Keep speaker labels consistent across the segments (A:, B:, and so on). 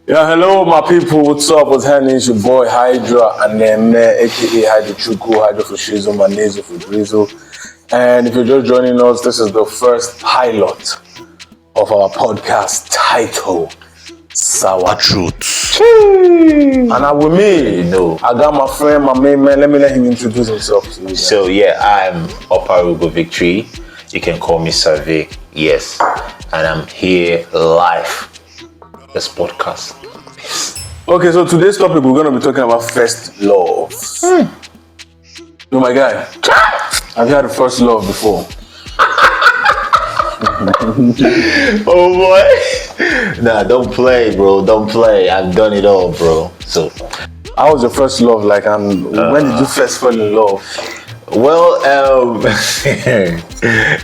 A: Yeah, hello, my people. What's up? What's happening? It's your boy Hydra and then aka Hydra Chuku, Hydra for Shizzle, my nasal for Drizzle. And if you're just joining us, this is the first pilot of our podcast titled Sour Truth. And I'm with me. I got my friend, my main man. Let me let him introduce himself to you.
B: So I'm Oparaugo Victory. You can call me Survey. Yes, and I'm here live. This podcast.
A: Okay, so today's topic we're gonna be talking about first love. You my guy, have you had a first love before?
B: Oh boy. Nah, don't play, bro. Don't play. I've done it all, bro. So
A: how was your first love like, and when did you first fall in love?
B: Well,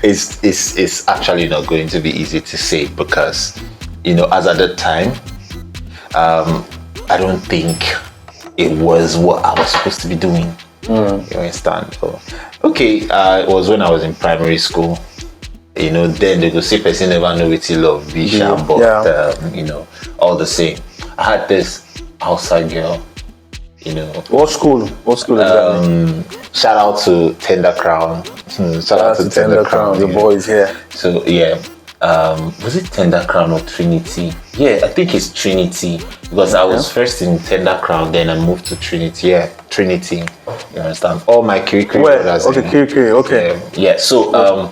B: it's actually not going to be easy to say because, you know, as at that time, I don't think it was what I was supposed to be doing. You understand? So, it was when I was in primary school. You know, then they go say person never know what love be sham, but you know, all the same. I had this outside girl. You know.
A: What school? What school exactly?
B: Shout out to Tender Crown. Shout out to Tender Crown.
A: The boys here.
B: So yeah. Was it Tender Crown or Trinity? Yeah, I think it's Trinity because I was first in Tender Crown, then I moved to Trinity. Yeah, Trinity. You understand? All my Kiri brothers.
A: Okay, Kiri. Okay.
B: Yeah. So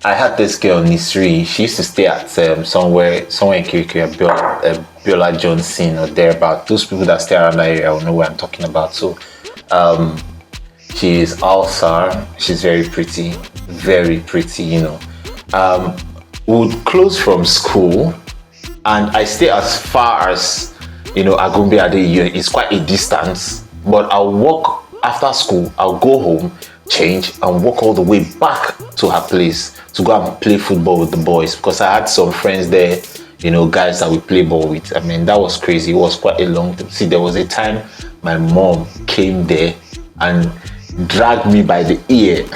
B: I had this girl Nisri. She used to stay at somewhere in Kiri, Biola Johnson or thereabout. Those people that stay around that area will know where I'm talking about. So she's Alsar. She's very pretty, you know. We would close from school and I stay as far as, you know, Agumbe Adeyi. It's quite a distance, but I'll walk after school. I'll go home, change and walk all the way back to her place to go and play football with the boys because I had some friends there, you know, guys that we play ball with. I mean, that was crazy. It was quite a long time. See, there was a time my mom came there and dragged me by the ear.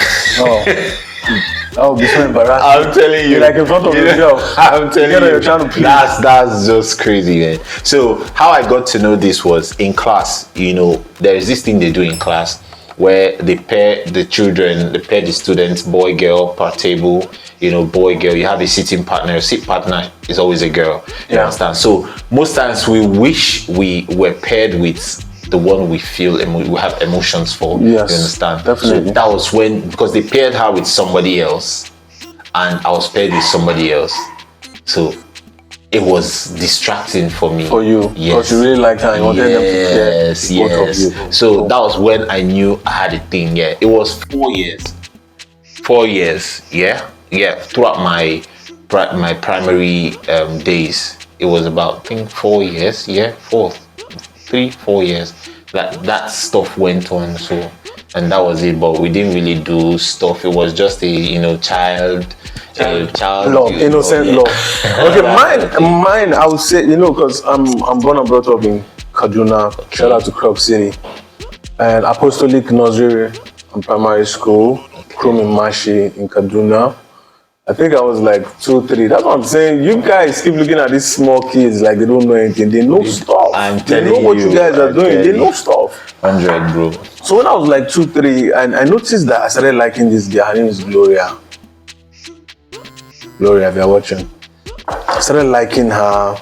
B: That would be so embarrassing. I'm telling you.
A: You're like in front of the girl.
B: I'm telling you.
A: You're trying to
B: that's just crazy, man. So how I got to know this was in class. You know, there is this thing they do in class where they pair the students, boy, girl, per table. You know, boy, girl. You have a sitting partner. A seat partner is always a girl. You understand? So most times we wish we were paired with the one we feel we have emotions for.
A: Yes,
B: you understand?
A: Definitely.
B: So that was when, because they paired her with somebody else and I was paired with somebody else. So it was distracting for me.
A: For you?
B: Yes.
A: Because you really liked her and you wanted them to pair both of you.
B: So that was when I knew I had a thing, It was 4 years. 4 years, throughout my primary days. It was about, I think, 4 years, 3-4 years that stuff went on. So, and that was it, but we didn't really do stuff. It was just a, you know, child
A: love, innocent love. Okay, mine I would say, you know, because I'm born and brought up in Kaduna. Shout out to Crop City and Apostolic Nursery and Primary School, Krumi Mashi in Kaduna. I think I was like 2-3. That's what I'm saying. You guys keep looking at these small kids like they don't know anything. They know stuff. They know what you guys are doing. They know stuff.
B: 100, bro.
A: So when I was like 2-3, and I noticed that I started liking this girl. Her name is Gloria. Gloria, if you're watching. I started liking her.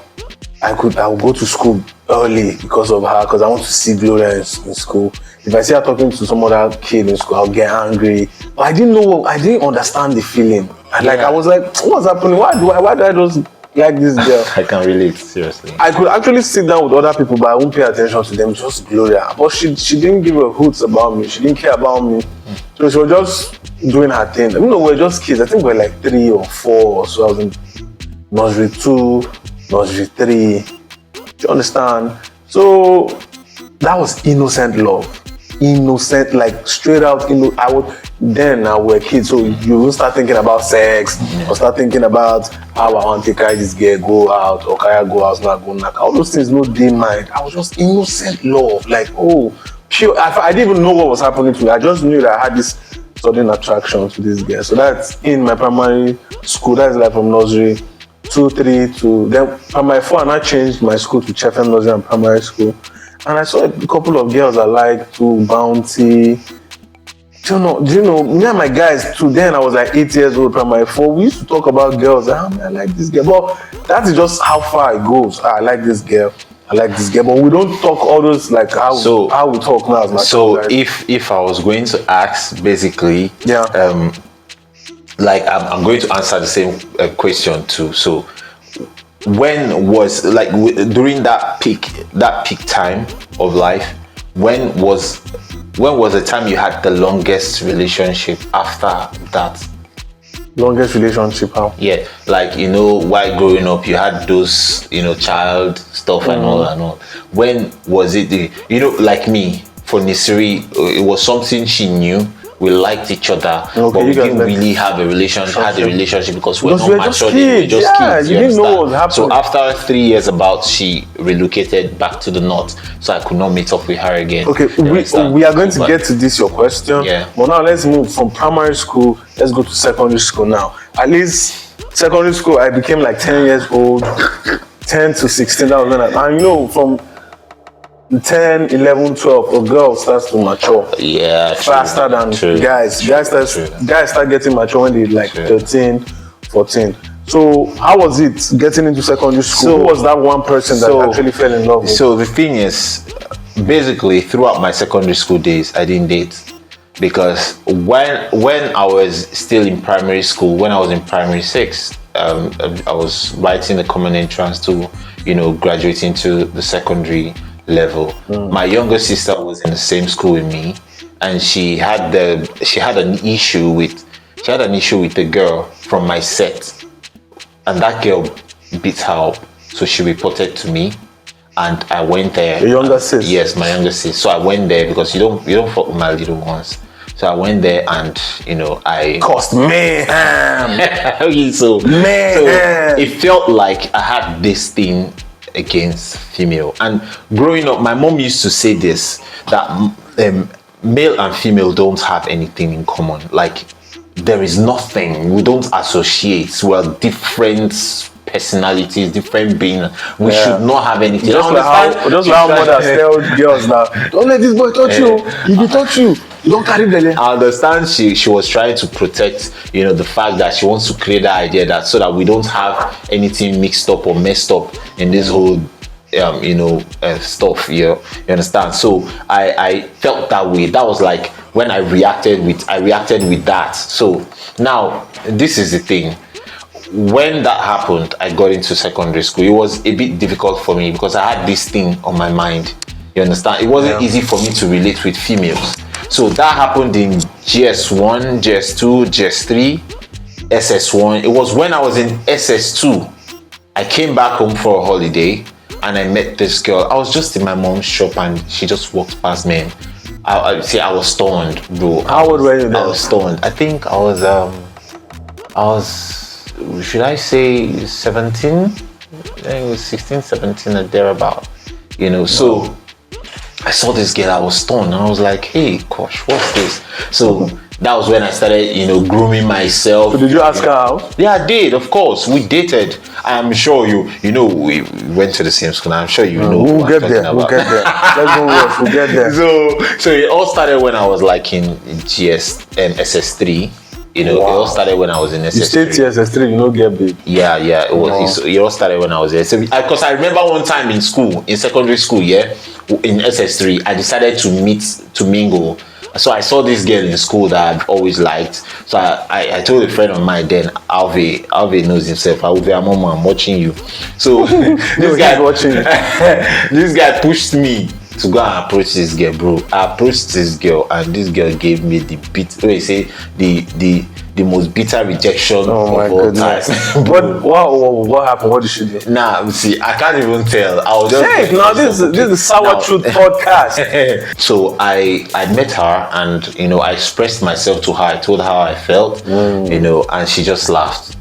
A: I would go to school early because of her, because I want to see Gloria in school. If I see her talking to some other kid in school, I'll get angry. But I didn't understand the feeling. I was like, what's happening? Why do I just like this girl?
B: I can relate, seriously.
A: I could actually sit down with other people, but I won't pay attention to them, just Gloria. But she didn't give a hoots about me. She didn't care about me. So she was just doing her thing. You know, we're just kids. I think we're like 3 or 4 or so. I was in nursery 2, nursery 3. Do you understand? So that was innocent love. Innocent, like straight out. Now we're kids, so you will start thinking about sex, or start thinking about how I want to carry this girl, go out, or carry her go out, not go knock. All those things, no day mind. I was just innocent love, like pure. I didn't even know what was happening to me. I just knew that I had this sudden attraction to this girl. So that's in my primary school. That's like from nursery 2, 3 to then primary 4, and I changed my school to Chefem Nursery and Primary School. And I saw a couple of girls I liked too, Bounty. Do you know, me and my guys too, then I was like 8 years old, primary 4, we used to talk about girls. I like this girl. But that is just how far it goes. I like this girl. But we don't talk all those like how we talk now as my
B: So
A: child, right?
B: if I was going to ask basically, like I'm going to answer the same question too. So when was like during that peak time of life, when was the time you had the longest relationship after that?
A: Longest relationship, how?
B: Yeah, like while growing up you had those child stuff and all. When was it like me for Nisiri, it was something she knew. We liked each other, but we didn't really have a relationship because we're not matured. We were just kids.
A: You didn't know what was happening.
B: So after 3 years she relocated back to the north, so I could not meet up with her again.
A: Okay, we are going to get to this, your question.
B: Yeah.
A: But now let's move from primary school, let's go to secondary school now. At least secondary school, I became like 10 years old, 10 to 16, that was when and from 10, 11, 12, a girl starts to mature.
B: Yeah,
A: faster than guys. Guys start getting mature when they're like 13, 14. So how was it getting into secondary school? Who was that one person that actually fell in love with?
B: So the thing is, basically throughout my secondary school days, I didn't date. Because when I was still in primary school, when I was in primary 6, I was writing the common entrance to, graduating to the secondary level. My younger sister was in the same school with me, and she had an issue with the girl from my set, and that girl beat her up. So she reported to me, and I went there.
A: Your younger sis?
B: Yes, my younger sis. So I went there because you don't fuck with my little ones. So I went there and I
A: caused mayhem.
B: So it felt like I had this thing against female. And growing up, my mom used to say this, that male and female don't have anything in common. Like there is nothing. We don't associate. We're different personalities, different beings. We should not have anything.
A: Just like how mothers tell girls now, don't let this boy touch you. If he touch you, you don't carry belly.
B: I understand she was trying to protect, the fact that she wants to create the idea that so that we don't have anything mixed up or messed up in this whole stuff. You understand? So I felt that way. That was like when I reacted with that. So now this is the thing. When that happened, I got into secondary school. It was a bit difficult for me because I had this thing on my mind. You understand? It wasn't easy for me to relate with females. So that happened in GS1, GS2, GS3, SS1. It was when I was in SS2. I came back home for a holiday and I met this girl. I was just in my mom's shop and she just walked past me. I was stunned, bro.
A: How old were you then?
B: I was stunned. I think I was should I say 17? I think it was 16, 17 or thereabout. So I saw this girl, I was stunned, and I was like, hey, gosh, what's this? So that was when I started, grooming myself.
A: So did you ask her out?
B: Yeah, I did, of course. We dated. I'm sure we went to the same school. I'm sure you know.
A: We'll get there. Let's go watch. We'll get there.
B: So it all started when I was like in SS3. It all started when I was in SS3.
A: You stayed till SS3, you know, get big.
B: Yeah. It all started when I was there. So, because I remember one time in secondary school, in SS3, I decided to mingle. So I saw this girl in school that I've always liked. So I told a friend of mine then, Alve knows himself. I'm watching you. So this guy watching. This guy pushed me to go and approach this girl, bro. I approached this girl and this girl gave me the most bitter rejection of all time.
A: What happened? What did she do?
B: Nah, see, I can't even tell. I was just
A: this is Sour Truth podcast.
B: So I met her and I expressed myself to her. I told her how I felt, and she just laughed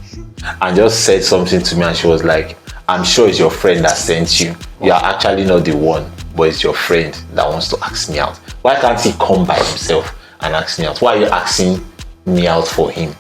B: and just said something to me, and she was like, I'm sure it's your friend that sent you. You are actually not the one, but it's your friend that wants to ask me out. Why can't he come by himself and ask me out? Why are you asking me out for him?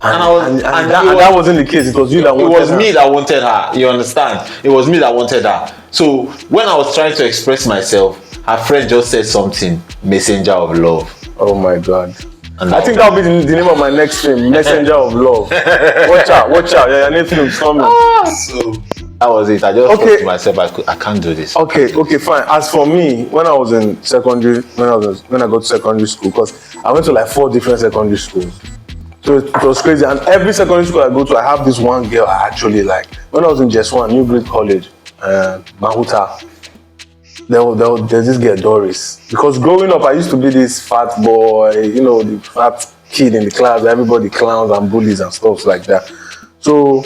A: And that wasn't the case. It was you that wanted her.
B: It was me that wanted her. You understand? It was me that wanted her. So when I was trying to express myself, her friend just said something, messenger of love.
A: Oh my God. And I think that'll be the name of my next film, Messenger of Love. Watch out. Yeah, your next film is coming.
B: So that was it. I just thought to myself, I can't do this.
A: Okay, fine. As for me, when I was in secondary, when I got to secondary school, because I went to like 4 different secondary schools. So it was crazy. And every secondary school I go to, I have this one girl I actually like. When I was in JS1, New Breed College, Mahuta, there's this girl, Doris. Because growing up, I used to be this fat boy, the fat kid in the class. Everybody clowns and bullies and stuff like that. So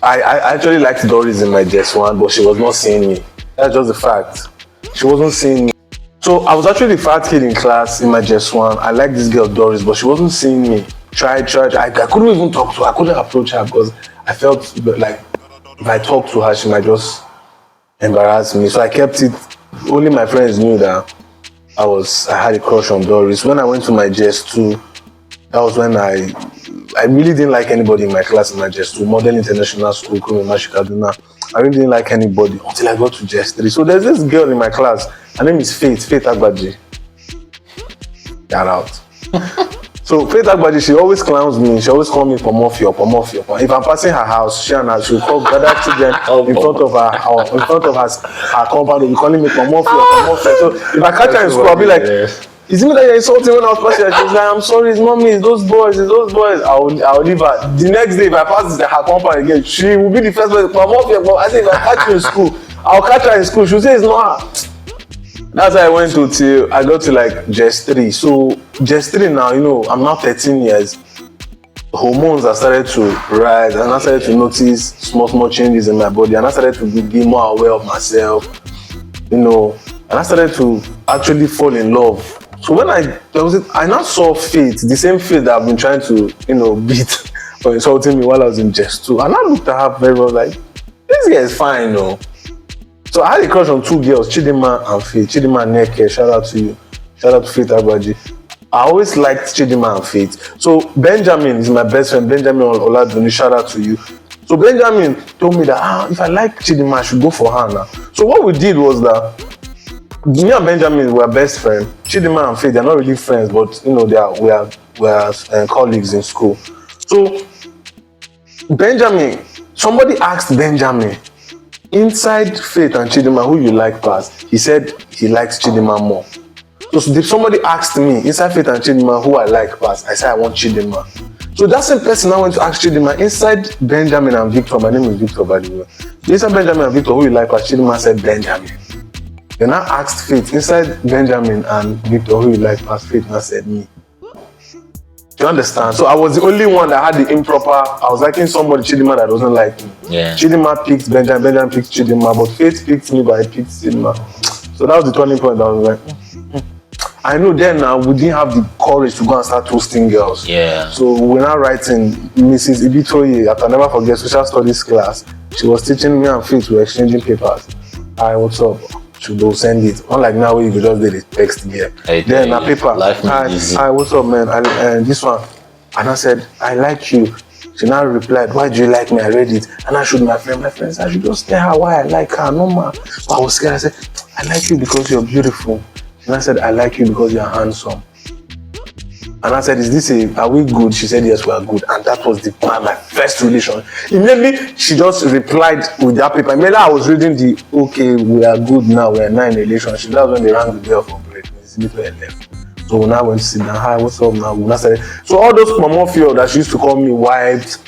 A: I actually liked Doris in my JS1, but she was not seeing me. That's just the fact. She wasn't seeing me. So I was actually the fat kid in class in my JS1. I liked this girl, Doris, but she wasn't seeing me. I couldn't even talk to her. I couldn't approach her because I felt like if I talked to her, she might just embarrass me. So I kept it. Only my friends knew that I had a crush on Doris. When I went to my JS2, that was when I really didn't like anybody in my class in my JS2, Model International School, Kaduna. I really didn't like anybody until I got to JS3. So there's this girl in my class. Her name is Faith Agbaji. Get out. So Faith Agbaji, she always clowns me. She always calls me Pomofio. If I'm passing her house, she'll call gather children in front of her compound. They'll be calling me Pomofio. So if I catch her in school, I'll be like, is it me that you're insulting when I was passing her? She's like, I'm sorry, it's mommy, it's those boys. I'll leave her. The next day, if I pass her compound again, she will be the first person. Pomofio. I say, if I catch you in school, I'll catch her in school. She'll say it's not her. That's how I went till I got to like JS3. So JS3 now, I'm now 13 years. Hormones have started to rise, and I started to notice small changes in my body, and I started to be more aware of myself, and I started to actually fall in love. So when I now saw Faith, the same Faith that I've been trying to, beat for insulting me while I was in JS2, and I looked at her very well like, this guy is fine, So I had a crush on 2 girls, Chidinma and Faith. Chidinma and Neke, shout out to you. Shout out to Faith Agbaji. I always liked Chidinma and Faith. So Benjamin is my best friend, Benjamin Oladuni, shout out to you. So Benjamin told me that, if I like Chidinma, I should go for her now. So what we did was that, me and Benjamin were best friends. Chidinma and Faith, they're not really friends, but we are colleagues in school. So somebody asked Benjamin, inside Faith and Chidinma, who you like past? He said he likes Chidinma more. So somebody asked me, inside Faith and Chidinma, who I like past? I said I want Chidinma. So that same person I went to ask Chidinma, inside Benjamin and Victor, my name is Victor by the way. Inside Benjamin and Victor, who you like past? Chidinma said Benjamin. Then I asked Faith, inside Benjamin and Victor, who you like past? Faith now said me. Do you understand? So I was the only one that had the improper. I was liking somebody, Chidinma, that doesn't like me.
B: Yeah.
A: Chidinma picked Benjamin, Benjamin picked Chidinma, but Faith picked me, but I picked Chidinma. So that was the turning point. I was like, I know then now we didn't have the courage to go and start toasting girls.
B: Yeah.
A: So we're now writing Mrs. Ibitoye, I'll never forget, social studies class. She was teaching me and Faith, we were exchanging papers. Hi, what's up? She will send it. Unlike now where you could just do the text here. Then a paper. Hi, what's up, man? And this one. And I said, I like you. She now replied, why do you like me? I read it. And I showed my friend. My friend said, I should just tell her why I like her. No, man. But I was scared. I said, I like you because you're beautiful. And I said, I like you because you're handsome. And I said, are we good? She said, yes, we are good. And that was my first relation. Immediately, she just replied with that paper. Immediately, I was reading okay, we are good now, we are now in a relationship. That was when they rang the bell for break. So we now went to sit down. Hi, what's up now? We now started. So all those Pomofio that she used to call me wives,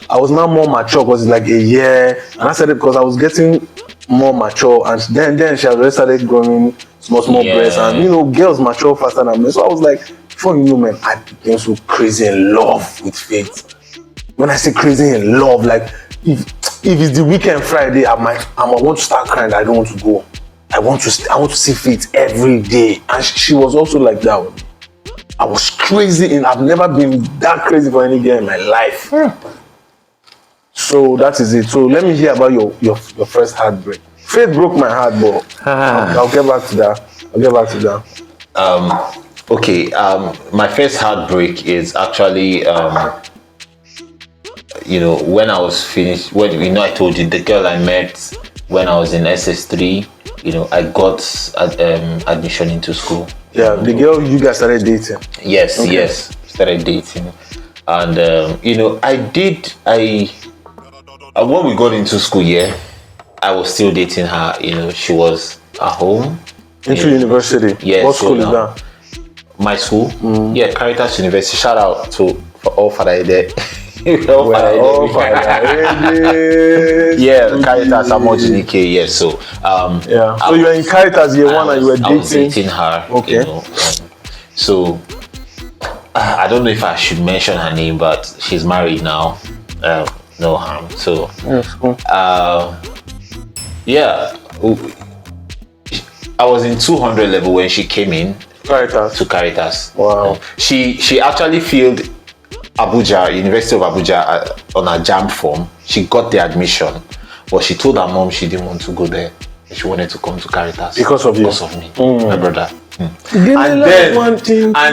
A: I was now more mature because it's like a year. And I said it because I was getting more mature. And then she already started growing small breasts. And, girls mature faster than me. So I was like, before you know, man, I became so crazy in love with Faith. When I say crazy in love, like if it's the weekend Friday, I want to start crying. I don't want to go. I want to see Faith every day. And she was also like that with me. I was crazy, and I've never been that crazy for any girl in my life. So that is it. So let me hear about your first heartbreak. Faith broke my heart, but I'll get back to that.
B: Okay, my first heartbreak is actually, when I was finished. When I told you the girl I met when I was in SS3. I got admission into school.
A: Yeah, the girl you guys started dating.
B: Yes, okay. Yes, started dating, and when we got into school, I was still dating her. She was at home.
A: Into university.
B: Yes.
A: What school is that?
B: My school, yeah, Caritas University. Shout out to all Father there. Yeah, Caritas Amojinike. Yes, so
A: So you were in Caritas year one and you were dating.
B: I was dating her.
A: Okay.
B: So I don't know if I should mention her name, but she's married now. No harm. So I was in 200 level when she came in. To Caritas.
A: Wow.
B: She actually filled Abuja, University of Abuja, on a JAMB form. She got the admission, but she told her mom she didn't want to go there. She wanted to come to Caritas
A: because of
B: me, my brother. And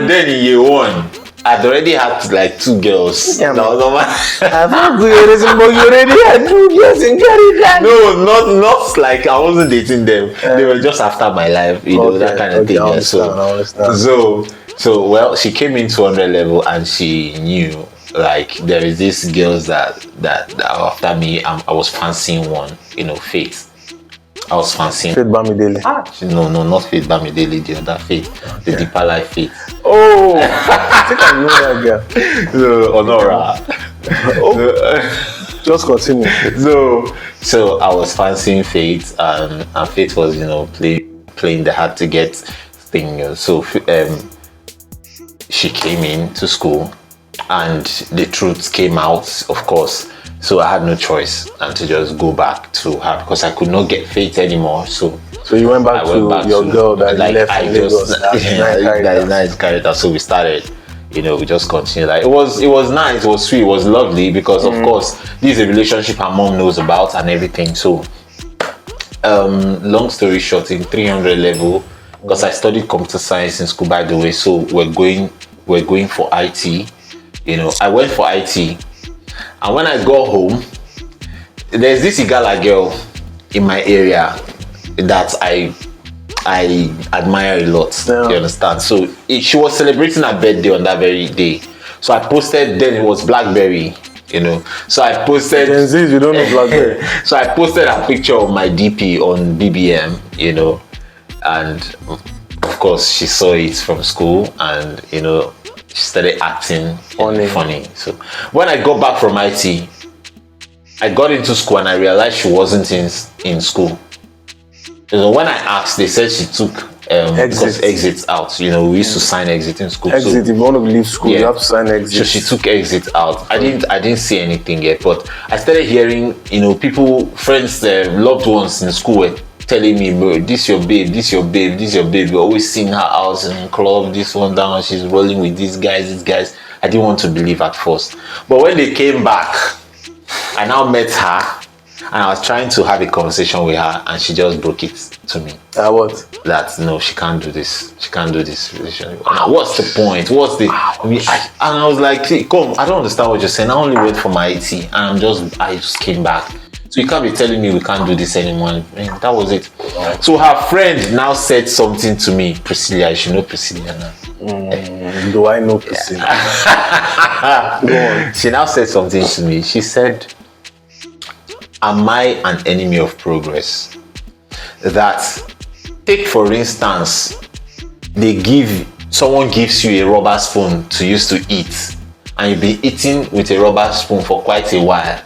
B: then in year one, I'd already had like 2 girls.
A: Yeah, I've not good, but you already had 2 girls in Caritas.
B: No, not like I wasn't dating them. They were just after my life, that kind of thing.
A: I understand.
B: So she came in 200 level and she knew like there is these girls that are after me. I was fancying one, Faith. I was fancying
A: Faith Bamidele.
B: No, not Faith Bamidele, the other Faith, the Deeper Life Faith.
A: Oh, I think I know that girl.
B: So Honora.
A: Just continue.
B: So I was fancying Faith, and Faith was playing the hard to get thing. So she came in to school, and the truth came out, of course. So I had no choice and to just go back to her because I could not get Faith anymore. So
A: you went back to your girl that you left in Lagos.
B: That nice character. So we started, we just continued. Like it was nice, it was sweet, it was lovely because of course this is a relationship her mom knows about and everything. So long story short, in 300 level, because I studied computer science in school, by the way. So we're going for IT. I went for IT. And when I got home, there's this Igala girl in my area that I admire a lot. Yeah. You understand? So she was celebrating her birthday on that very day. So I posted. Then it was BlackBerry. So I posted.
A: Gen Zs, you don't know BlackBerry.
B: So I posted a picture of my DP on BBM. And of course she saw it from school, and she started acting funny. So when I got back from IT, I got into school and I realized she wasn't in school. When I asked, they said she took exits out. We used to sign exit in school.
A: Exit, if you want to leave school, you have to sign exit.
B: So she took exit out. I didn't see anything yet, but I started hearing, people, friends, loved ones in school were telling me, bro, this your babe, this your babe, this your babe. We're always seeing her out in club, this one down, she's rolling with these guys. I didn't want to believe at first. But when they came back, I now met her and I was trying to have a conversation with her and she just broke it to me.
A: What?
B: That no, she can't do this. She can't do this relationship. What's the point? And I was like, hey, come, I don't understand what you're saying. I only went for my IT and I just came back. So you can't be telling me we can't do this anymore. That was it. So her friend now said something to me. Priscilla, you should know Priscilla now.
A: Do I know Priscilla?
B: Go on. She now said something to me. She said, am I an enemy of progress? That, take for instance, someone gives you a rubber spoon to use to eat, and you've been eating with a rubber spoon for quite a while,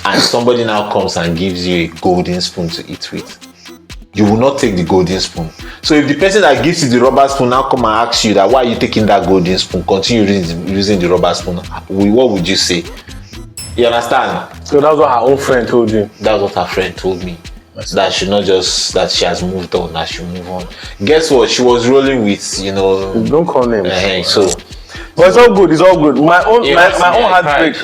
B: and somebody now comes and gives you a golden spoon to eat with. You will not take the golden spoon. So if the person that gives you the rubber spoon now come and ask you that why are you taking that golden spoon, continue using the rubber spoon, what would you say? You understand?
A: So that's what her own friend told you?
B: That's what her friend told me. That she has moved on, that she move on. Guess what? She was rolling with,
A: Don't call names.
B: So,
A: but it's all good. It's all good. My own heartbreak.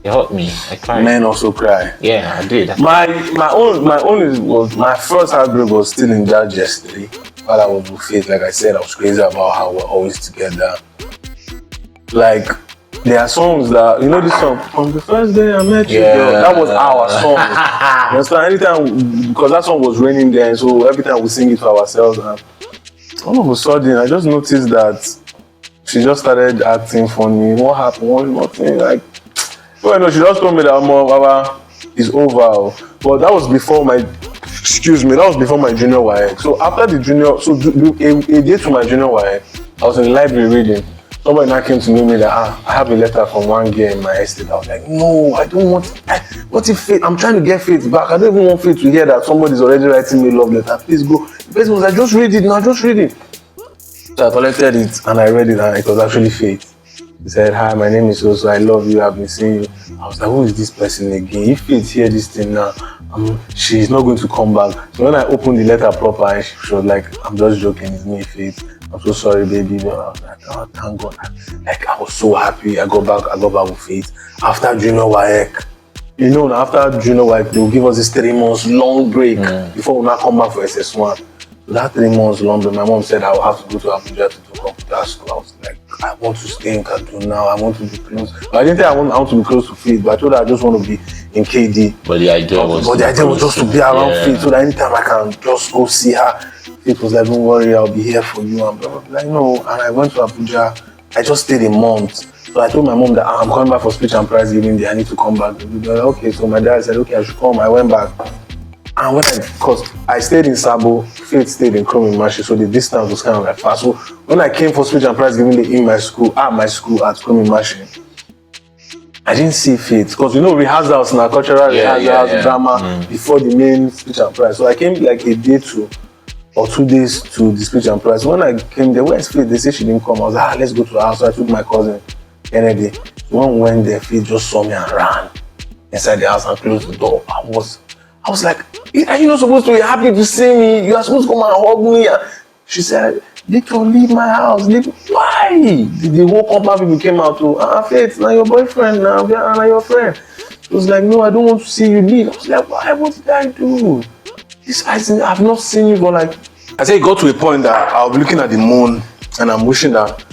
B: It hurt me. I cried.
A: Men also cry.
B: Yeah, I did.
A: My first heartbreak was still in that yesterday. while I was with Faith, like I said, I was crazy about how we're always together. Like, there are songs that, you know this song, From the First Day I Met You, girl, that was our song. You understand? Anytime, because that song was raining then, so every time we sing it to ourselves, and all of a sudden, I just noticed that she just started acting funny. What happened? What, nothing, like, well, no, she just told me that Baba is over. But that was before my, that was before my junior YX. So after the junior, so a day to my junior YX, I was in the library reading. Somebody now came to me that I have a letter from one girl in my estate. I was like, no, I don't want. What if Faith? I'm trying to get Faith back. I don't even want Faith to hear that somebody's already writing me a love letter. Please go. The person was like, just read it now, just read it. So I collected it and I read it and it was actually Faith. He said, hi, my name is Oso, I love you, I've been seeing you. I was like, who is this person again? If Faith hear this thing now, she's not going to come back. So when I opened the letter proper, and she was like, I'm just joking, it's me, Faith. I'm so sorry, baby. But I was like, oh, thank God. Like, I was so happy. I got back with Faith. After junior YX, you know, after junior YX, they will give us this 3 months long break before we now come back for SS1. So that 3 months long break, my mom said I will have to go to Abuja to do computer school. I was like, I want to stay in Kaduna now. I want to be close. But I didn't think I want to be close to Faith, but I told her I just want to be in KD.
B: But the idea was
A: just to be around Faith, so that anytime I can just go see her. Faith was like, don't worry, I'll be here for you. And blah, blah, blah. Like, no. And I went to Abuja. I just stayed a month. So I told my mom that I'm coming back for speech and prize giving day. I need to come back. Like, okay, so my dad said, okay, I should come. I went back. And because I stayed in Sabo, Faith stayed in Kromi-Mashi, so the distance was kind of like far. So when I came for speech and prize giving day in my school, at Kromi-Mashi, I didn't see Faith. Because, you know, rehearsals now, cultural rehearsals, drama, before the main speech and prize. So I came like a day or 2 days to the speech and prize. When I came there, where's Faith? They said she didn't come. I was like, let's go to her house. So I took my cousin, Kennedy. So when we went there, Faith just saw me and ran inside the house and closed the door. I was like, are you not supposed to be happy to see me? You are supposed to come and hug me. She said, Victor, leave my house. Why? The whole company people came out to, Faith, now your boyfriend, now your friend. She was like, no, I don't want to see you leave. I was like, why? What did I do? I've not seen you for like. I said it got to a point that I was looking at the moon and I'm wishing that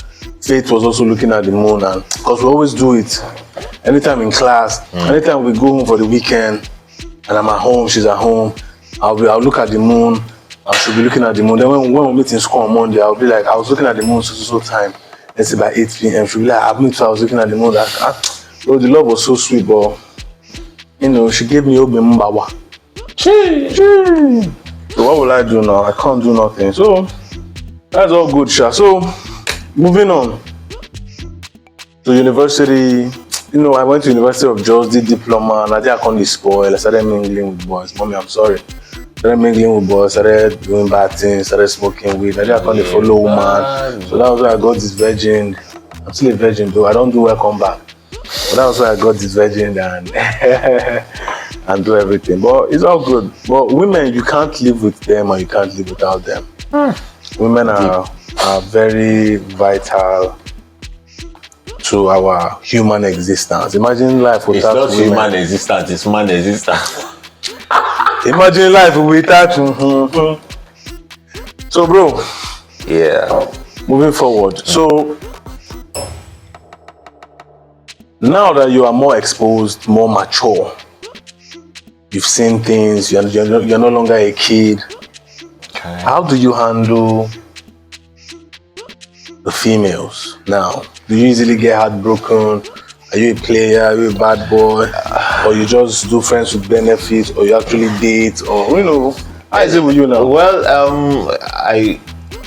A: Faith was also looking at the moon, and because we always do it anytime in class, anytime we go home for the weekend and I'm at home, she's at home, I'll look at the moon, I should be looking at the moon. Then when we meet in school on Monday, I'll be like, I was looking at the moon so time, let's say by 8 p.m. She'll be like, I was looking at the moon. Bro, the love was so sweet, but you know, she gave me Obi Mbawa. So what will I do now? I can't do nothing. So that's all good, Sha. So moving on to university. You know, I went to University of Jos, did diploma, and I think I can't spoil. I started mingling with boys. Mommy, I'm sorry. Started mingling with boys, started doing bad things, started smoking weed. I think I can't follow woman. So that was why I got this virgin. I'm still a virgin though. I don't do welcome back. But that was why I got this virgin and do everything. But it's all good. But women, you can't live with them and you can't live without them. Women are very vital to our human existence. Imagine life without women.
B: It's not human existence, it's human existence.
A: Imagine life without So bro, moving forward. So now that you are more exposed, more mature, you've seen things, you're no longer a kid. Okay. How do you handle the females now? Do you easily get heartbroken? Are you a player? Are you a bad boy? Or you just do friends with benefits? Or you actually date? Or, you know, how is it with you now?
B: Well,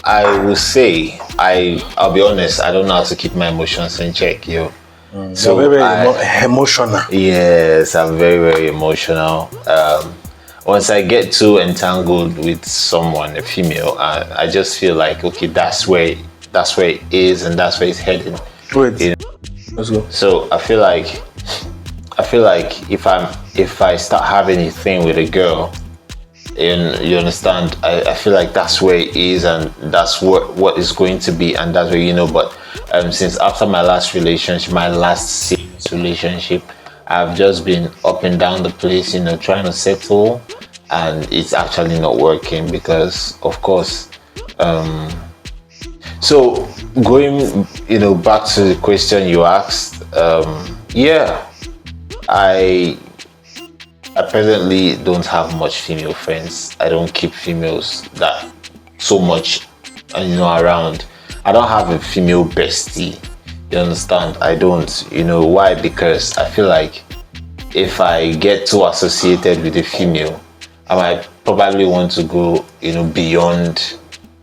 B: I will say, I'll be honest, I don't know how to keep my emotions in check, yo.
A: So very emotional.
B: Yes, I'm very, very emotional. Once I get too entangled with someone, a female, I just feel like, okay, that's where it is and that's where it's heading.
A: Wait,
B: you know?
A: Let's go.
B: So I feel like if I start having a thing with a girl, and you understand, I feel like that's where it is and that's what is going to be, and that's where, you know. But since after my last serious relationship, I've just been up and down the place, you know, trying to settle, and it's actually not working because, of course, So going, back to the question you asked, yeah, I presently don't have much female friends. I don't keep females that so much, around. I don't have a female bestie. You understand? I don't. Why? Because I feel like if I get too associated with a female, I might probably want to go, beyond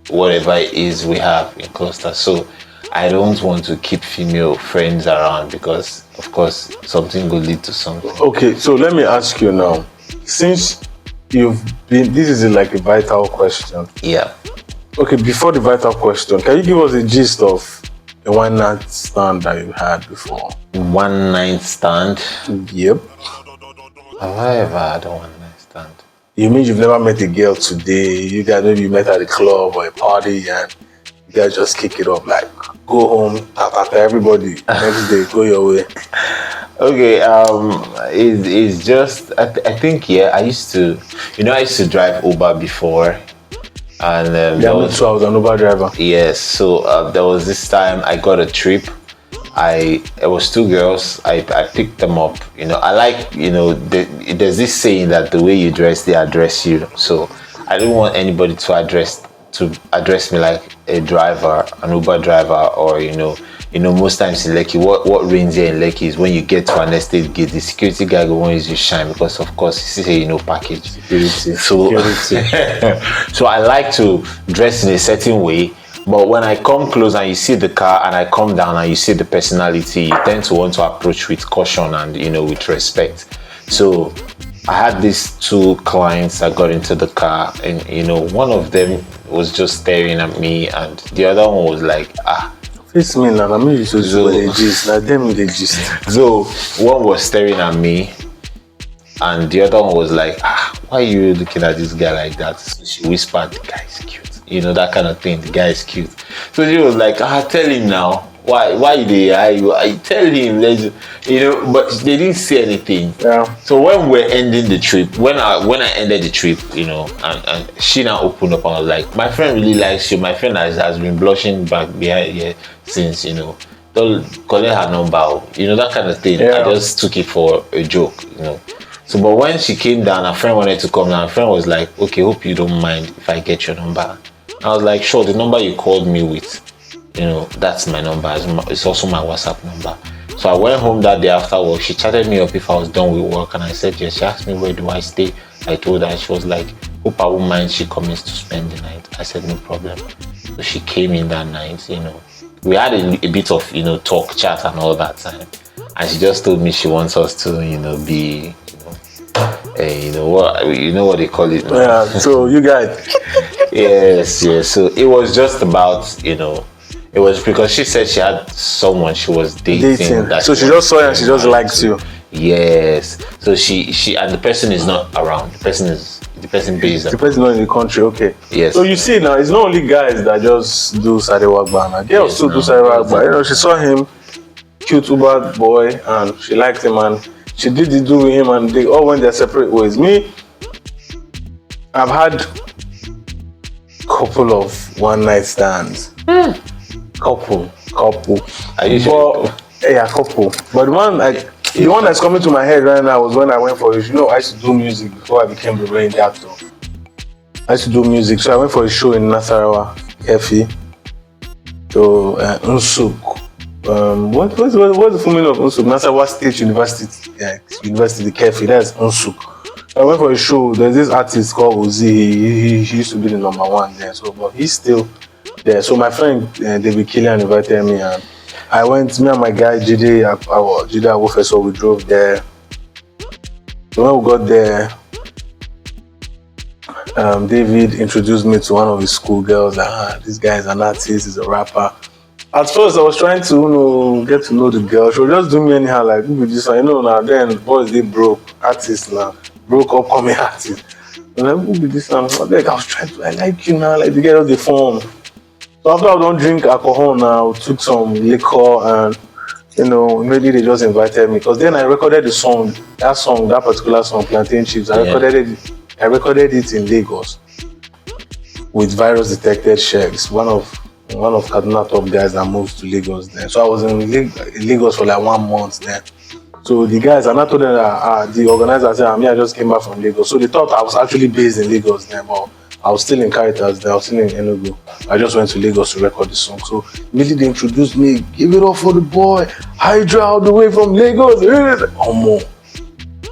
B: whatever it is we have in cluster. So I don't want to keep female friends around because, of course, something will lead to something.
A: Okay, so let me ask you now. Since this is like a vital question.
B: Yeah.
A: Okay, before the vital question, can you give us a gist of a one night stand that you had before?
B: One night stand?
A: Yep.
B: Have I ever had a one night stand?
A: You mean you've never met a girl today? You guys maybe met at a club or a party and you guys just kick it up, like go home, after everybody, next day, go your way.
B: Okay, it's just I think I used to drive Uber before, and
A: Yeah, me too. I was an Uber driver.
B: yes. So there was this time I got a trip. It was two girls. I picked them up. I like there's this saying that the way you dress, they address you. So I didn't want anybody to address me like a driver, an Uber driver, or most times in Lekki, what reigns here in Lekki is when you get to an estate gate, the security guy will want you to shine because of course you say package.
A: Security.
B: So I like to dress in a certain way, but when I come close and you see the car and I come down and you see the personality, you tend to want to approach with caution and with respect. So I had these two clients that got into the car, and one of them was just staring at me and the other one was like,
A: Face me now, I'm used to the gist. Now tell me the gist.
B: So one was staring at me and the other one was like, why are you looking at this guy like that? So she whispered, the guy is cute. That kind of thing, the guy is cute. So she was like, tell him now. Why they I tell him, but they didn't say anything.
A: Yeah.
B: So when we're ending the trip, when I ended the trip, and she now opened up and was like, my friend really likes you. My friend has been blushing back behind here since, don't collect her number, that kind of thing.
A: Yeah.
B: I just took it for a joke, So, but when she came down, her friend wanted to come down. Her friend was like, okay, hope you don't mind if I get your number. I was like, sure, the number you called me with, that's my number. It's also my WhatsApp number. So I went home that day after work. She chatted me up if I was done with work, and I said yes. She asked me where do I stay. I told her. She was like, hope I won't mind she comes to spend the night. I said no problem. So she came in that night. We had a bit of talk, chat, and all that time. And she just told me she wants us to be what they call it now.
A: Yeah. So you guys.
B: yes. So it was just about it was because she said she had someone she was dating.
A: So she just saw you and she just liked you.
B: Yes. So she and the person is not around. The person based.
A: The person not in the country. Okay.
B: Yes.
A: So you see now, it's not only guys that just do Sarewa Gbana. Girls too do Sarewa Gbana. She saw him, cute Uber boy, and she liked him, and she did the do with him, and they all went their separate ways. Me, I've had couple of one night stands. Couple.
B: Are you sure?
A: Yeah, couple. But the one that's coming to my head right now was when I went for I used to do music before I became the brain actor. I used to do music, so I went for a show in Nasarawa, Kefi. So Unsuk. What's the full meaning of Unsuk? Nasarawa State University, University Kefi. That's Unsuk. I went for a show. There's this artist called Ozi. He used to be the number one there. So, but he's still there. So my friend David Killian invited me, and I went. Me and my guy Jide Awofeso, we drove there. So when we got there, David introduced me to one of his school girls. This guy is an artist. He's a rapper. At first, I was trying to get to know the girl. She was just doing me anyhow, like, who be this one? Now then boys they broke artists now. Broke up coming artists. And like, who be this one? I was trying to, I like you now, like the girl they phone. So after I don't drink alcohol now, took some liquor, and maybe they just invited me. Because then I recorded the song, that particular song, Plantain Chips. I recorded it in Lagos. with virus detected checks. One of Kaduna top guys that moved to Lagos then. So I was in Lagos for like 1 month then. So the guys, and I told them that the organizer said, I just came back from Lagos. So they thought I was actually based in Lagos then, but I was still in Caritas then, I was still in Enugu. I just went to Lagos to record the song. So immediately they introduced me, give it up for the boy, Hydra all the way from Lagos.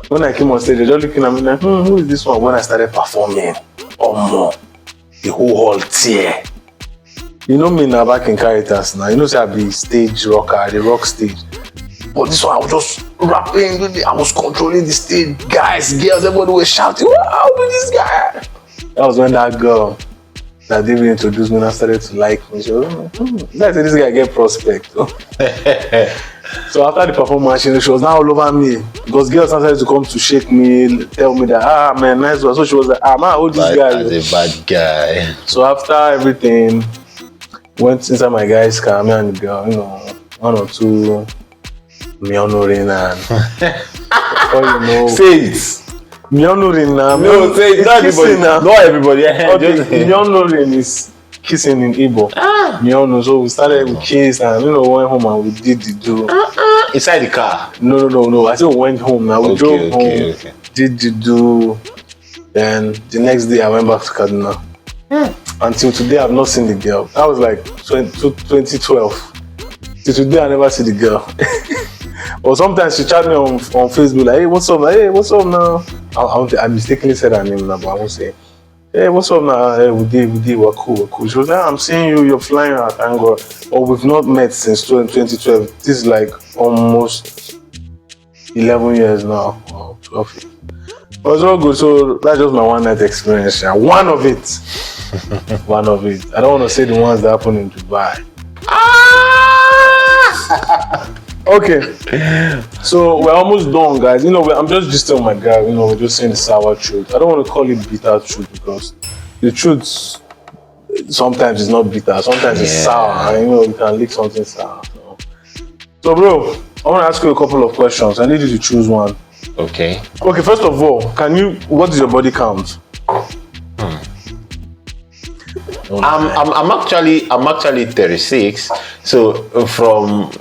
A: When I came on stage, they just looking at me like, who is this one? When I started performing, the whole hall tear. You know me now back in Caritas now, you know say I be stage rocker, the rock stage. But this one I was just rapping, I was controlling the stage, guys, girls, everybody was shouting, wow, this guy. That was when that girl that David introduced me and I started to like me. She was like, this guy get prospect. So after the performance, she was now all over me because girls started to come to shake me, tell me that, man, nice one. So she was like, man, I hold this guy.
B: As a bad guy.
A: So after everything, went inside my guy's car, me and the girl, one or two Mionurin and
B: say it.
A: Mionurin now.
B: No, say it. Not everybody. Not everybody.
A: Okay, Mionurin is kissing in Igbo. Mionu. So we started with kiss and went home and we did the do.
B: Inside the car?
A: No. I said we went home now. We drove home, did the do. Then the next day I went back to Kaduna. Until today I've not seen the girl. That was like 2012. Till today I never see the girl. Or sometimes she chat me on Facebook like, hey, what's up? Hey, what's up now? I mistakenly said her name now, but I won't say. Hey, what's up now? Hey, we did, we're cool. She was like, I'm seeing you're flying out, thank God. But we've not met since 2012. This is like almost 11 years now. Wow, 12 years. It was all good, so that's just my one night experience. Yeah. One of it. One of it. I don't want to say the ones that happened in Dubai. Okay, so we're almost done, guys. I'm just gisting my guy. We're just saying the sour truth. I don't want to call it bitter truth because the truth sometimes is not bitter. Sometimes it's sour, and you can lick something sour. So, bro, I want to ask you a couple of questions. I need you to choose one.
B: Okay.
A: Okay. First of all, what is your body count?
B: I'm actually 36. So from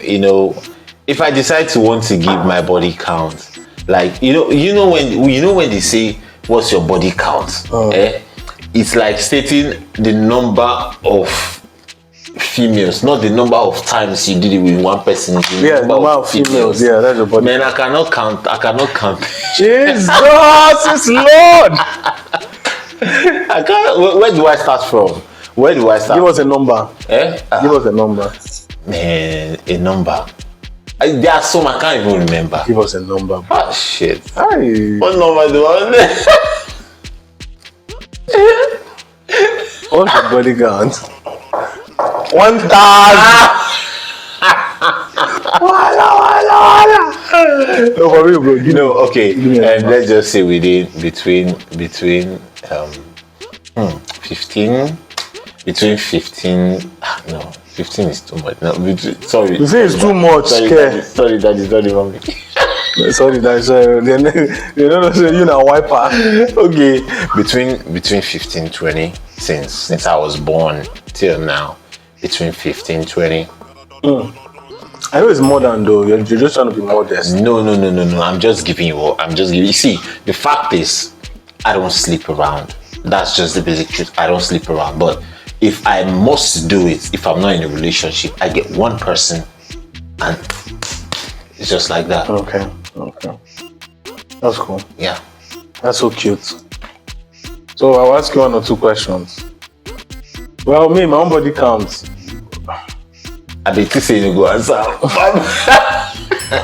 B: if I decide to want to give my body count, like you know when they say what's your body count, it's like stating the number of females, not the number of times you did it with one person.
A: The number of females. Yeah, that's your body.
B: Man, I cannot count.
A: Jesus is Lord.
B: I can't. Where do I start from? Give
A: us a number. Give us a number.
B: Man, a number. There are some I can't even remember.
A: Give us a number.
B: Ah, shit.
A: Aye.
B: What number do I
A: What's your body count? 1,000. No, for real, bro.
B: Okay. Let's just say between 15. Between 15. No, 15 is too much. No, sorry.
A: You say it's too much.
B: Sorry, that is not even me.
A: Sorry, they don't say you now wiper.
B: Okay, between 15, 20 since I was born till now, between 15, 20.
A: I know it's more than though. You're just trying to be modest.
B: No. I'm just giving you. You see, the fact is, I don't sleep around. That's just the basic truth. I don't sleep around, but if I must do it, if I'm not in a relationship, I get one person and it's just like that.
A: Okay. That's cool.
B: Yeah.
A: That's so cute. So I'll ask you 1 or 2 questions. Well, my own body counts.
B: I be to say you go answer.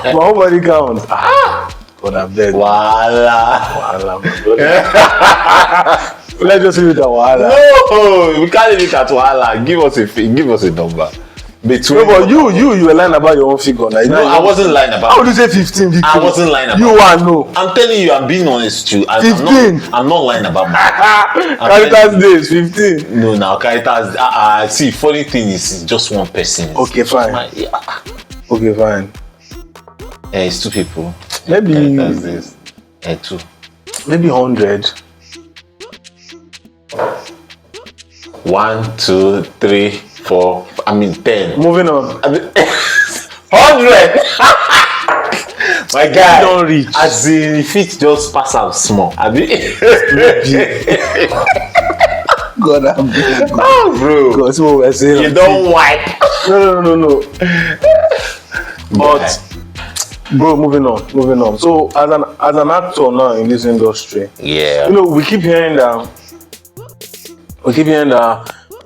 A: My own body counts. God, I'm dead.
B: Wahala,
A: my brother. Let's just leave it at wahala.
B: No, we can't leave it at wahala. Give us a number.
A: No, but you were lying about your own figure. Like,
B: no, I wasn't lying about.
A: How would you say 15? Victor?
B: I wasn't lying about.
A: You are no.
B: I'm telling you, I'm being honest too.
A: 15.
B: I'm not lying about my.
A: Caritas days 15.
B: No, now Caritas. See, funny thing is, it's just one person.
A: Okay, fine. Okay, fine.
B: It's 2 people.
A: Maybe.
B: That's this. 2.
A: Maybe 100.
B: 1, 2, 3, 4. I mean 10.
A: Moving on.
B: I mean, 100. My guy,
A: don't reach.
B: As in, if it just pass out small. I mean,
A: God,
B: oh, bro.
A: God, see what we're saying.
B: You don't wipe.
A: No. But, bro, moving on. So, as an actor now in this industry,
B: Yeah.
A: you know, we keep hearing that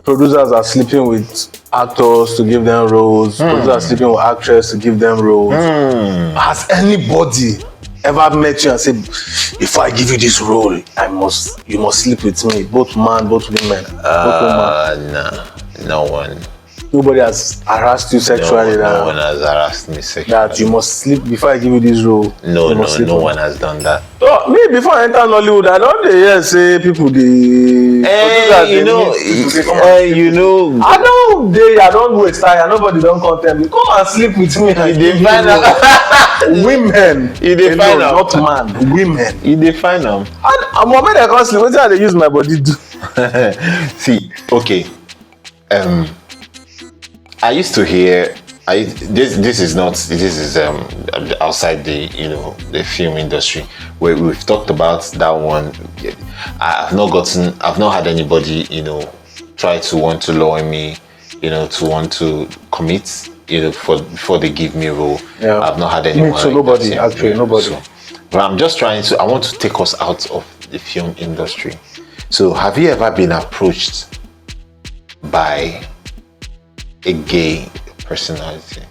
A: producers are sleeping with actors to give them roles. Producers are sleeping with actresses to give them roles. Has anybody ever met you and said, if I give you this role, you must sleep with me, both man, both women, both women?
B: No one.
A: Nobody has harassed you sexually.
B: No one has harassed me sexually.
A: That you must sleep before I give you this role.
B: No one has done that.
A: So, me, before I enter Nollywood, I don't hear say people
B: I
A: don't waste time. Nobody don't content me. Come and sleep with me.
B: You define them.
A: Women.
B: You define them.
A: Not man. Women.
B: You define them.
A: And when I can't sleep, what do they use my body do?
B: See, okay. I used to hear. This is outside the film industry where we've talked about that one. I've not had anybody try to want to lure me, to want to commit, before they give me a role.
A: Yeah.
B: I've not had anyone.
A: So nobody, actually, nobody.
B: So, but I'm just I want to take us out of the film industry. So have you ever been approached by a gay personality?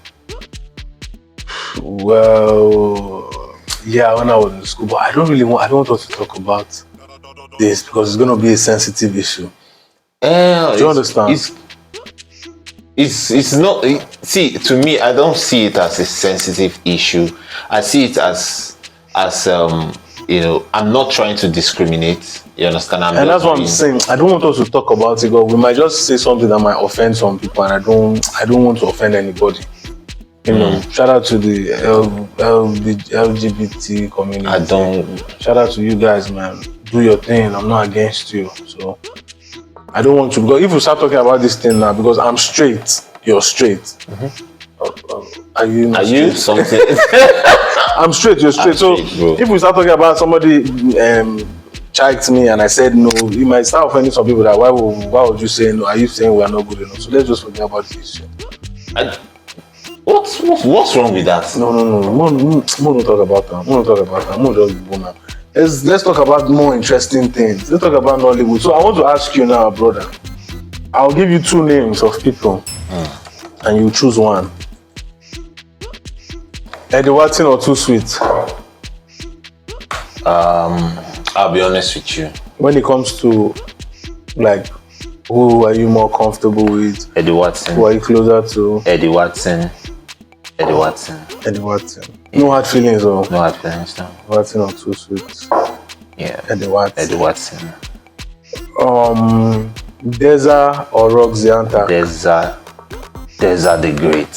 A: Well, yeah, when I was in school, but I don't want us to talk about this because it's going to be a sensitive issue. Do you understand?
B: It's not. See, to me, I don't see it as a sensitive issue. I see it as I'm not trying to discriminate. You understand?
A: And that's what I'm saying. I don't want us to talk about it, but we might just say something that might offend some people, and I don't want to offend anybody. Shout out to the LGBT community. Shout out to you guys, man. Do your thing. I'm not against you. So I don't want to, because if we start talking about this thing now, because I'm straight, you're straight. Mm-hmm. Are you
B: something?
A: I'm straight, you're straight. So if we start talking about somebody chiked me and I said no, you might start offending some people that why would you say no? Are you saying we are not good enough? So let's just forget about this issue.
B: What's wrong with that?
A: No. Don't talk about that. Let's talk about more interesting things. Let's talk about Nollywood. So I want to ask you now, brother. I'll give you 2 names of people, and you choose one. Eddie Watson or Too Sweet?
B: I'll be honest with you.
A: When it comes to, like, who are you more comfortable with?
B: Eddie Watson.
A: Who are you closer to?
B: Eddie Watson.
A: No hard feelings, or?
B: No hard feelings, no.
A: Watson or Too Sweet?
B: Yeah.
A: Eddie Watson. Deza or Roxanne?
B: Deza the Great.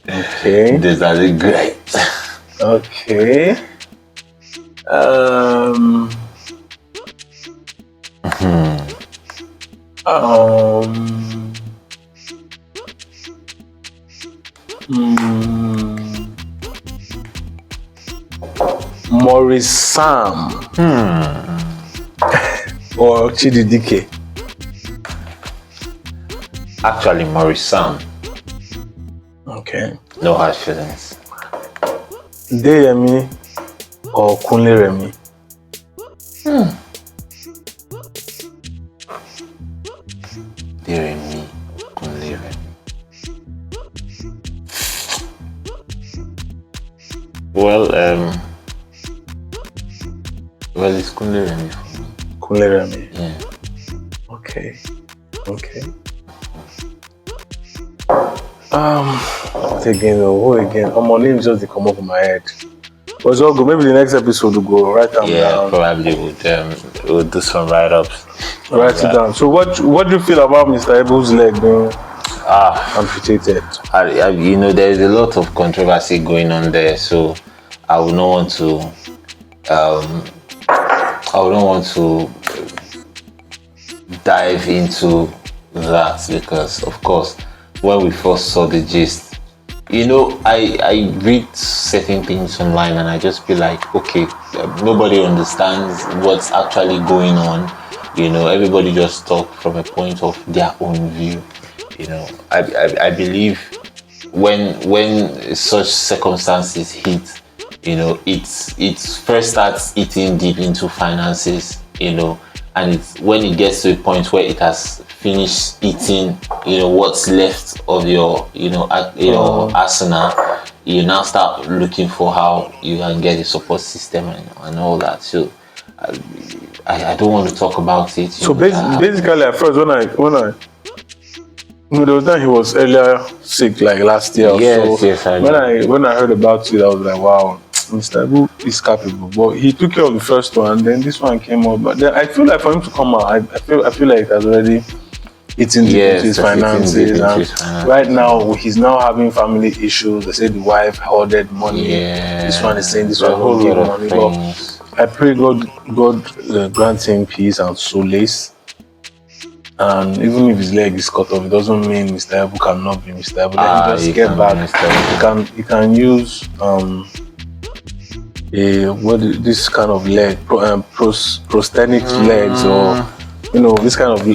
A: Okay.
B: Deza the Great.
A: Okay. Maurice Sam or Chidi Dike?
B: Actually, Maurice Sam.
A: Okay.
B: No hard feelings.
A: Deyemi or Kunle Remi?
B: Deyemi, Kunle Remi. Well, it's Kunle Remi for me.
A: Kunle Remi.
B: Yeah.
A: Okay. Who again? My name just they come up in my head. But it's all good. Maybe the next episode will go write them down.
B: Probably we'll do some write-ups.
A: Write it down. So what do you feel about Mr. Ebel's leg being amputated?
B: There is a lot of controversy going on there, so I would not want to dive into that because, of course, when we first saw the gist, I read certain things online and I just feel like, okay, nobody understands what's actually going on. Everybody just talk from a point of their own view. I believe when such circumstances hit, it first starts eating deep into finances, and it's when it gets to a point where it has finished eating, what's left of your, arsenal, you now start looking for how you can get a support system and all that. So I don't want to talk about it.
A: So basically, at first, there was time he was earlier sick, like last year.
B: Yes,
A: so
B: yes, I know.
A: when I heard about it, I was like, wow, Mr. Ebu is capable. But he took care of the first one, and then this one came up. But then I feel like for him to come out, I feel like it has already eaten deep into his finances. And right now, he's now having family issues. They say the wife hoarded money.
B: Yeah,
A: this one is saying this one won't give money. But I pray God grants him peace and solace. And even if his leg is cut off, it doesn't mean Mr. Ebu cannot be Mr. Ebu. Let him just get back. He can use this kind of leg, prosthetic legs, or this kind of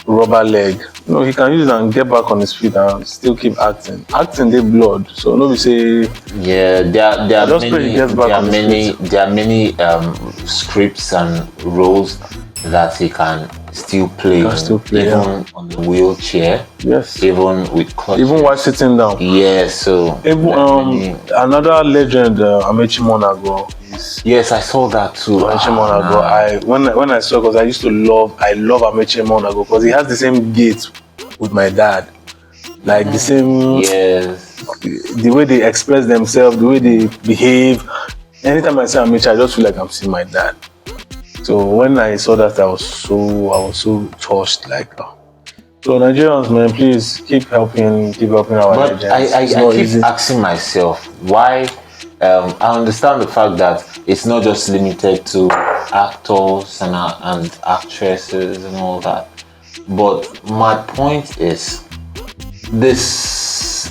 A: rubber leg. He can use it and get back on his feet and still keep acting. Acting they blood, so nobody say.
B: Yeah, there are many scripts and roles that he can still play, even on the wheelchair.
A: Yes.
B: Even with clutches.
A: Even while sitting down.
B: Yes. So
A: another legend, Amechi Monago.
B: Yes, I saw that too.
A: Amechi Monago. When I saw, because I used to love Amechi Monago because he has the same gait with my dad, like the same.
B: Yes.
A: The way they express themselves, the way they behave. Anytime I see Amechi, I just feel like I'm seeing my dad. So when I saw that, I was so touched. Like, so Nigerians, man, please keep helping our legends.
B: But I keep asking myself why. I understand the fact that it's not just limited to actors and actresses and all that. But my point is this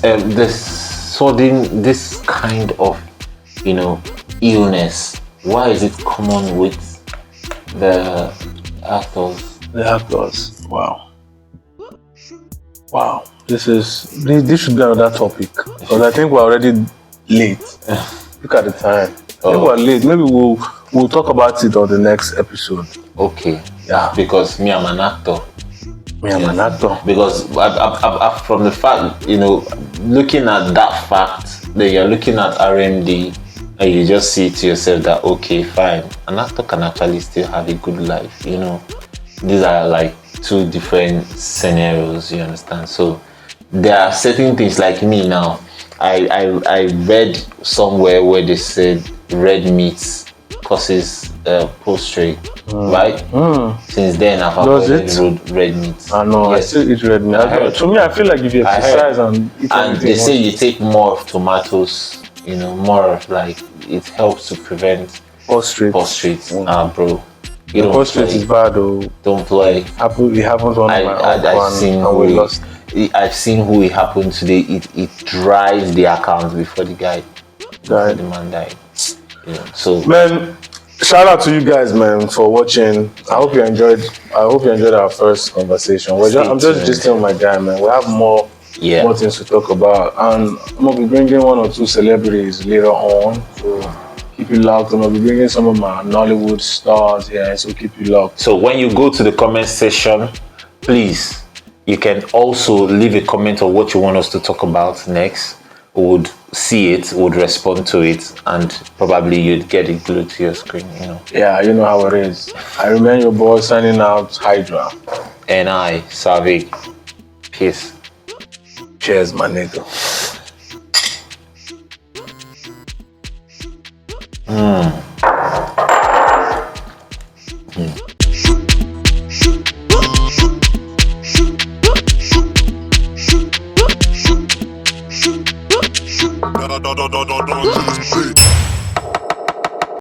B: kind of illness. Why is it common with the actors?
A: The actors. Wow. This should be another topic because I think we're already late. Look at the time. I think we're late. Maybe we'll talk about it on the next episode.
B: Okay.
A: Yeah.
B: Because me, I'm an actor. Because from the fact, looking at that fact, that you're looking at RMD, and you just see to yourself that, okay, fine, an actor can actually still have a good life. These are like two different scenarios, you understand? So there are certain things like me now. I read somewhere where they said red meat causes prostrate, right? Since then I've avoided red meat.
A: I know. Yes. I still eat red meat. To me, I feel like if you exercise and eat
B: and they say you take more of tomatoes, more of like it helps to prevent prostrate. Bro,
A: prostrate is bad though.
B: Don't play.
A: It happens on my own.
B: I've seen who it happened today. It dries the account before the man died. So
A: man, shout out to you guys, man, for watching. I hope you enjoyed our first conversation. I'm just gisting with my guy, man. We have more things to talk about, and I'm gonna be bringing one or two celebrities later on. So keep you locked. I'm gonna be bringing some of my Nollywood stars here, so keep you locked.
B: So when you go to the comment section, please, you can also leave a comment on what you want us to talk about next. We would see it, would respond to it, and probably you'd get it glued to your screen,
A: Yeah, you know how it is. I remain your boy signing out, Hydra.
B: And I, Savik. Peace.
A: Cheers, my nigga.